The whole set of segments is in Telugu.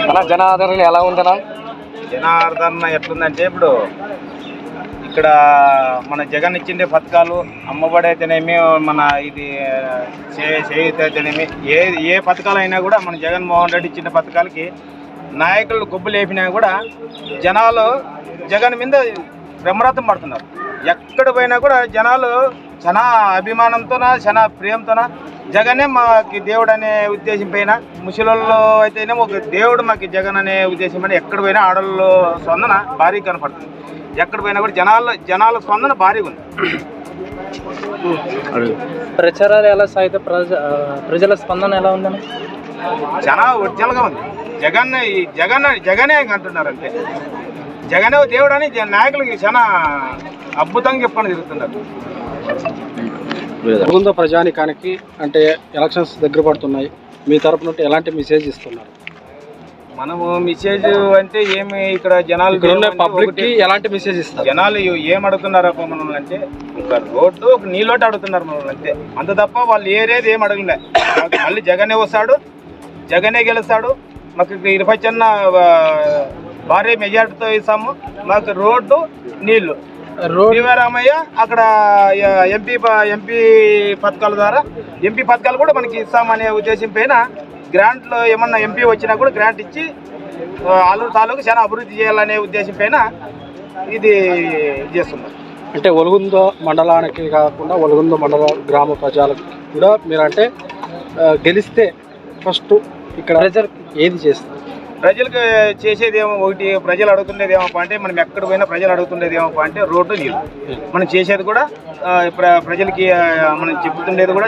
మన జనాదరణ ఎలా ఉందనా? జనాదరణ ఎట్లుందంటే ఇప్పుడు ఇక్కడ మన జగన్ ఇచ్చిండే పథకాలు అమ్మఒడి అయితేనేమి, మన ఇది చేయూత అయితేనేమి, ఏ పథకాలు అయినా కూడా మన జగన్మోహన్ రెడ్డి ఇచ్చిన పథకాలకి నాయకులు గొబ్బులు లేపినా కూడా జనాలు జగన్ మీద బ్రహ్మరథం పడుతున్నారు. ఎక్కడ పోయినా కూడా జనాలు చాలా అభిమానంతోన చాలా ప్రేమతోన జగనే మాకు దేవుడు అనే ఉద్దేశం పైన, ముసలిళ్ళు అయితేనే ఒక దేవుడు మాకు జగన్ అనే ఉద్దేశం పైన ఎక్కడ పోయినా ఆడవాళ్ళు స్పందన భారీగా కనపడుతుంది. ఎక్కడ పోయినా కూడా జనాల స్పందన భారీగా ఉంది. ప్రచారాలు ఎలా సాగితే ప్రజల స్పందన ఎలా ఉందని చాలా ఒరిజినల్గా ఉంది. జగనే అంటున్నారు అంతే. జగనే దేవుడు అని నాయకులకి చాలా అద్భుతంగా చెప్పని జరుగుతున్నారు. ముందు ప్రజానికానికి అంటే ఎలక్షన్స్ దగ్గర పడుతున్నాయి, మీ తరపు నుండి ఎలాంటి మెసేజ్ ఇస్తున్నారు? మనము మెసేజ్ అంటే ఏమి ఇక్కడ జనాలు పబ్లిక్ కి ఎలాంటి మెసేజ్ ఇస్తారు? జనాలు ఏం అడుగుతున్నారు మనల్ని అంటే ఒక రోడ్డు ఒక నీళ్ళోటి అడుగుతున్నారు మనల్ని అంతే. అంత తప్ప వాళ్ళు ఏరేది ఏం అడగలే. మళ్ళీ జగనే వస్తాడు, జగనే గెలుస్తాడు, మాకు 20 చిన్న భారీ మెజార్టీతో ఇస్తాము, మాకు రోడ్డు నీళ్లు రామయ్య అక్కడ ఎంపీ పథకాల ద్వారా ఎంపీ పథకాలు కూడా మనకి ఇస్తామనే ఉద్దేశం పైన గ్రాంట్లో ఏమన్నా ఎంపీ వచ్చినా కూడా గ్రాంట్ ఇచ్చి ఆలూరు తాలూకు చాలా అభివృద్ధి చేయాలనే ఉద్దేశం పైన ఇది చేస్తున్నారు. అంటే ఒలుగుంద మండలానికి కాకుండా ఒలుగుంద మండల గ్రామ ప్రజలకు కూడా మీరంటే గెలిస్తే ఫస్ట్ ఇక్కడ ఏది చేస్తారు? ప్రజలకు చేసేదేమో ఒకటి, ప్రజలు అడుగుతుండేదేమో అంటే మనం ఎక్కడ పోయినా ప్రజలు అడుగుతుండేదేమో అంటే రోడ్డు నీళ్ళు. మనం చేసేది కూడా ప్రజలకి మనం చెప్తుండేది కూడా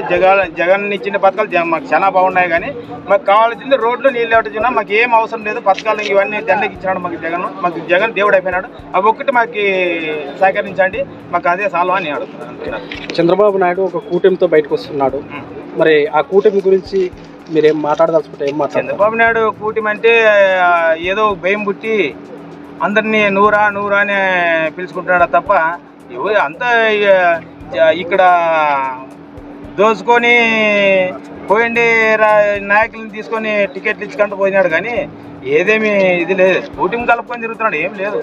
జగన్ ఇచ్చిన పథకాలు మాకు చాలా బాగున్నాయి, కానీ మాకు కావాల్సింది రోడ్లు నీళ్ళు ఇవ్వటం. మాకు ఏం అవసరం లేదు, పథకాలు ఇవన్నీ దండకి ఇచ్చినాడు మాకు జగన్ దేవుడు అయిపోయినాడు. అవి ఒక్కటి మాకు సహకరించండి, మాకు అదే సాల్వ్ అని అడుగుతున్నాను. చంద్రబాబు నాయుడు ఒక కూటమితో బయటకు వస్తున్నాడు, మరి ఆ కూటమి గురించి మీరేం మాట్లాడదలుచుకుంటే ఏం మాట్లాడారు? చంద్రబాబు నాయుడు కూటమి అంటే ఏదో భయం పుట్టి అందరినీ నూరా అని పిలుచుకుంటున్నాడు తప్ప అంతా ఇక్కడ దోచుకొని పోయిండి నాయకులను తీసుకొని టికెట్లు ఇచ్చుకుంటూ పోయినాడు, కానీ ఏదేమి ఇది లేదు. కూటమి కలుపుకొని తిరుగుతున్నాడు, ఏం లేదు.